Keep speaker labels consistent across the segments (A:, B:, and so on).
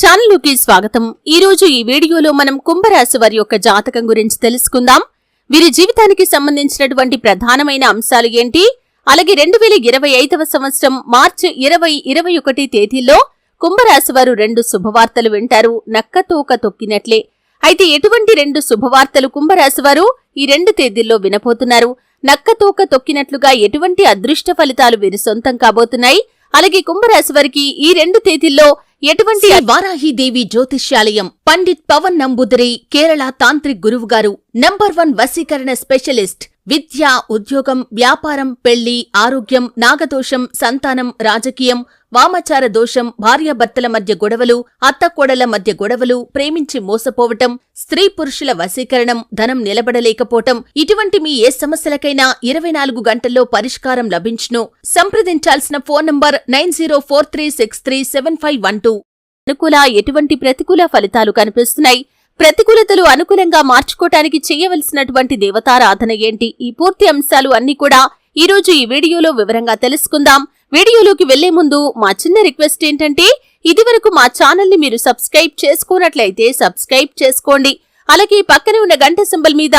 A: ఛానలుకి స్వాగతం. ఈ రోజు ఈ వీడియోలో మనం కుంభరాశి వారి యొక్క జాతకం గురించి తెలుసుకుందాం. వీరి జీవితానికి సంబంధించినటువంటి ప్రధానమైన అంశాలు ఏంటి, అలాగే 2025వ సంవత్సరం మార్చి 2021 తేదీల్లో కుంభరాశి వారు 2 శుభవార్తలు వింటారు. నక్కతోక తొక్కినట్లే. అయితే ఎటువంటి 2 శుభవార్తలు కుంభరాశి వారు ఈ 2 తేదీల్లో వినపోతున్నారు? నక్కతోక తొక్కినట్లుగా ఎటువంటి అదృష్ట ఫలితాలు వీరి సొంతం కాబోతున్నాయి? అలాగే కుంభరాశి వారికి ఈ 2 తేదీల్లో ఎటువంటి వారాహిదేవి జ్యోతిష్యాలయం పండిత్ పవన్ నంబూదరి కేరళ తాంత్రిక్ గురువు గారు నంబర్ 1 వశీకరణ స్పెషలిస్ట్. విద్య, ఉద్యోగం, వ్యాపారం, పెళ్లి, ఆరోగ్యం, నాగదోషం, సంతానం, రాజకీయం, వామచార దోషం, భార్యాభర్తల మధ్య గొడవలు, అత్తకోడల మధ్య గొడవలు, ప్రేమించి మోసపోవటం, స్త్రీ పురుషుల వశీకరణం, ధనం నిలబడలేకపోవటం, ఇటువంటి మీ ఏ సమస్యలకైనా 24 గంటల్లో పరిష్కారం లభించును. సంప్రదించాల్సిన ఫోన్ నంబర్ 9043637512. అనుకూల ఎటువంటి ప్రతికూల ఫలితాలు కనిపిస్తున్నాయి? ప్రతికూలతలు అనుకూలంగా మార్చుకోవటానికి చేయవలసినటువంటి దేవతారాధన ఏంటి? ఈ పూర్తి అంశాలు అన్ని కూడా ఈ రోజు ఈ వీడియోలో వివరంగా తెలుసుకుందాం. వీడియోలోకి వెళ్లే ముందు మా చిన్న రిక్వెస్ట్ ఏంటంటే, ఇదివరకు మా ఛానల్ ని మీరు సబ్స్క్రైబ్ చేసుకున్నట్లయితే సబ్స్క్రైబ్ చేసుకోండి. అలాగే పక్కనే ఉన్న గంట సింబల్ మీద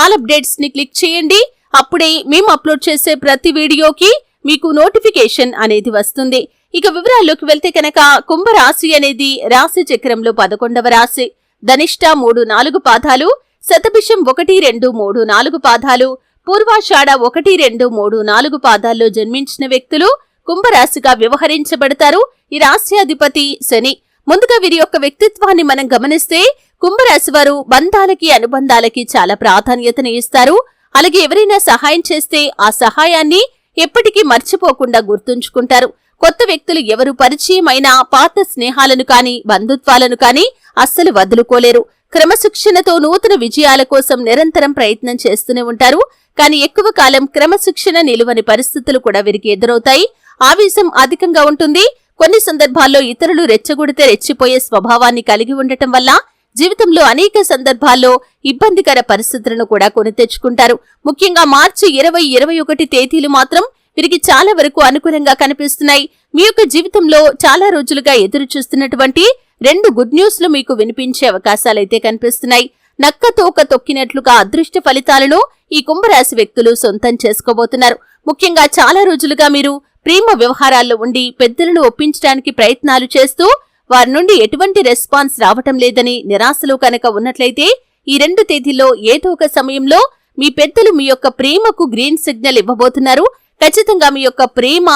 A: ఆల్ అప్డేట్స్ ని క్లిక్ చేయండి. అప్పుడే మేము అప్లోడ్ చేసే ప్రతి వీడియోకి మీకు నోటిఫికేషన్ అనేది వస్తుంది. ఇక వివరాల్లోకి వెళ్తే కనుక, కుంభరాశి అనేది రాశి చక్రంలో 11వ రాశి. ధనిష్ట 3-4 పాదాలు, శతభిషం 1-2-3-4 పాదాలు, పూర్వాషాఢ 1-2-3-4 పాదాల్లో జన్మించిన వ్యక్తులు కుంభరాశిగా వ్యవహరించబడతారు. ఈ రాశ్యాధిపతి శని. ముందుగా వీరి యొక్క వ్యక్తిత్వాన్ని మనం గమనిస్తే, కుంభరాశి వారు బంధాలకి, అనుబంధాలకి చాలా ప్రాధాన్యతను ఇస్తారు. అలాగే ఎవరైనా సహాయం చేస్తే ఆ సహాయాన్ని ఎప్పటికీ మర్చిపోకుండా గుర్తుంచుకుంటారు. కొత్త వ్యక్తులు ఎవరు పరిచయం అయినా పాత స్నేహాలను కాని, బంధుత్వాలను కాని అస్సలు వదులుకోలేరు. క్రమశిక్షణతో నూతన విజయాల కోసం నిరంతరం ప్రయత్నం చేస్తూనే ఉంటారు. కానీ ఎక్కువ కాలం క్రమశిక్షణ నిలువని పరిస్థితులు కూడా వీరికి ఎదురవుతాయి. ఆవేశం అధికంగా ఉంటుంది. కొన్ని సందర్భాల్లో ఇతరులు రెచ్చగొడితే రెచ్చిపోయే స్వభావాన్ని కలిగి ఉండటం వల్ల జీవితంలో అనేక సందర్భాల్లో ఇబ్బందికర పరిస్థితులను కూడా కొని తెచ్చుకుంటారు. ముఖ్యంగా మార్చి 20-21 తేదీలు మాత్రం వీరికి చాలా వరకు అనుకూలంగా కనిపిస్తున్నాయి. మీ యొక్క జీవితంలో చాలా రోజులుగా ఎదురు చూస్తున్నటువంటి 2 గుడ్ న్యూస్లు మీకు వినిపించే అవకాశాలైతే కనిపిస్తున్నాయి. నక్కతోక తొక్కినట్లుగా అదృష్ట ఫలితాలను ఈ కుంభరాశి వ్యక్తులు సొంతం చేసుకోబోతున్నారు. ముఖ్యంగా చాలా రోజులుగా మీరు ప్రేమ వ్యవహారాల్లో ఉండి పెద్దలను ఒప్పించడానికి ప్రయత్నాలు చేస్తూ వారి నుండి ఎటువంటి రెస్పాన్స్ రావటం లేదని నిరాశలో కనుక ఉన్నట్లయితే, ఈ 2 తేదీల్లో ఏదో ఒక సమయంలో మీ పెద్దలు మీ యొక్క ప్రేమకు గ్రీన్ సిగ్నల్ ఇవ్వబోతున్నారు. ఖచ్చితంగా మీ యొక్క ప్రేమ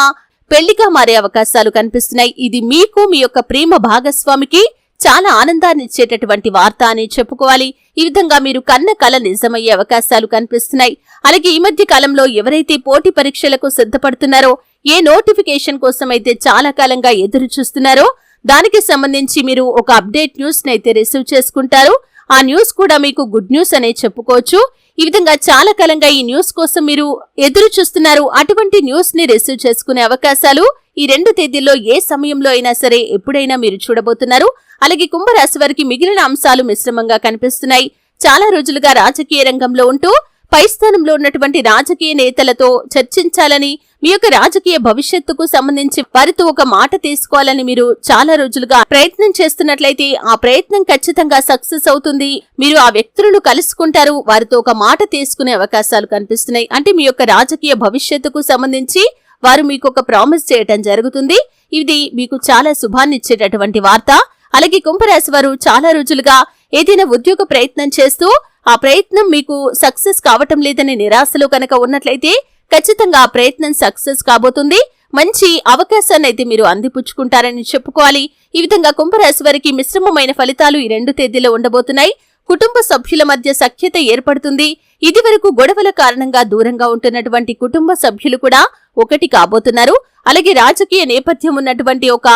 A: పెళ్లిగా మారే అవకాశాలు కనిపిస్తున్నాయి. ఇది మీకు, మీ యొక్క ప్రేమ భాగస్వామికి చాలా ఆనందాన్ని ఇచ్చేటటువంటి వార్త అని చెప్పుకోవాలి. ఈ విధంగా మీరు కన్న కల నిజమయ్యే అవకాశాలు కనిపిస్తున్నాయి. అలాగే ఈ మధ్య కాలంలో ఎవరైతే పోటీ పరీక్షలకు సిద్ధపడుతున్నారో, ఏ నోటిఫికేషన్ కోసం అయితే చాలా కాలంగా ఎదురు చూస్తున్నారో, దానికి సంబంధించి మీరు ఒక అప్డేట్ న్యూస్ నైతే రిసీవ్ చేసుకుంటారు. ఆ న్యూస్ కూడా మీకు గుడ్ న్యూస్ అనే చెప్పుకోవచ్చు. ఈ విధంగా చాలా కాలంగా ఈ న్యూస్ కోసం మీరు ఎదురు చూస్తున్నారు. అటువంటి న్యూస్ ని రిసీవ్ చేసుకునే అవకాశాలు ఈ 2 తేదీల్లో ఏ సమయంలో అయినా సరే ఎప్పుడైనా మీరు చూడబోతున్నారు. అలాగే కుంభరాశి వారికి మిగిలిన అంశాలు మిశ్రమంగా కనిపిస్తున్నాయి. చాలా రోజులుగా రాజకీయ రంగంలో ఉంటూ పై స్థానంలో ఉన్నటువంటి రాజకీయ నేతలతో చర్చించాలని, మీ యొక్క రాజకీయ భవిష్యత్తుకు సంబంధించి వారితో ఒక మాట తీసుకోవాలని మీరు చాలా రోజులుగా ప్రయత్నం చేస్తున్నట్లయితే ఆ ప్రయత్నం ఖచ్చితంగా సక్సెస్ అవుతుంది. మీరు ఆ వ్యక్తులను కలుసుకుంటారు. వారితో ఒక మాట తీసుకునే అవకాశాలు కనిపిస్తున్నాయి. అంటే మీ యొక్క రాజకీయ భవిష్యత్తుకు సంబంధించి వారు మీకు ఒక ప్రామిస్ చేయటం జరుగుతుంది. ఇది మీకు చాలా శుభాన్ని ఇచ్చేటటువంటి వార్త. అలాగే కుంభరాశి వారు చాలా రోజులుగా ఏదైనా ఉద్యోగ ప్రయత్నం చేస్తూ ఆ ప్రయత్నం మీకు సక్సెస్ కావటం లేదని నిరాశలో కనుక ఉన్నట్లయితే ఖచ్చితంగా ఆ ప్రయత్నం సక్సెస్ కాబోతుంది. మంచి అవకాశాన్ని అయితే మీరు అందిపుచ్చుకుంటారని చెప్పుకోవాలి. ఈ విధంగా కుంభరాశి వారికి మిశ్రమమైన ఫలితాలు ఈ 2 తేదీలో ఉండబోతున్నాయి. కుటుంబ సభ్యుల మధ్య సఖ్యత ఏర్పడుతుంది. ఇదివరకు గొడవల కారణంగా దూరంగా ఉంటున్నటువంటి కుటుంబ సభ్యులు కూడా ఒకటి కాబోతున్నారు. అలాగే రాజకీయ నేపథ్యం ఉన్నటువంటి ఒక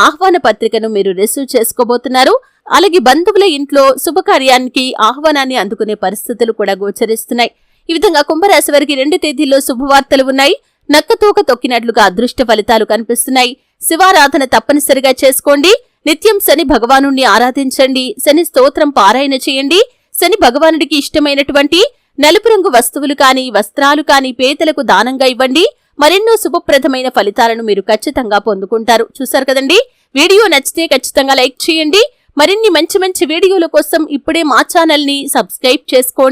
A: ఆహ్వాన పత్రికను మీరు రిసీవ్ చేసుకోబోతున్నారు. అలాగే బంధువుల ఇంట్లో శుభకార్యానికి ఆహ్వానాన్ని అందుకునే పరిస్థితులు కూడా గోచరిస్తున్నాయి. ఈ విధంగా కుంభరాశి వారికి 2 తేదీల్లో శుభవార్తలు ఉన్నాయి. నక్కతోక తొక్కినట్లుగా అదృష్ట ఫలితాలు కనిపిస్తున్నాయి. శివారాధన తప్పనిసరిగా చేసుకోండి. నిత్యం శని భగవానుణ్ణి ఆరాధించండి. శని స్తోత్రం పారాయణ చేయండి. శని భగవానుడికి ఇష్టమైనటువంటి నలుపు రంగు వస్తువులు కాని, వస్త్రాలు కాని పేదలకు దానంగా ఇవ్వండి. మరెన్నో శుభప్రదమైన ఫలితాలను మీరు ఖచ్చితంగా పొందుకుంటారు. చూసారు కదండి, వీడియో నచ్చితే ఖచ్చితంగా లైక్ చేయండి. మరిన్ని మంచి మంచి వీడియోల కోసం ఇప్పుడే మా ఛానల్ ని సబ్స్క్రైబ్ చేసుకోండి.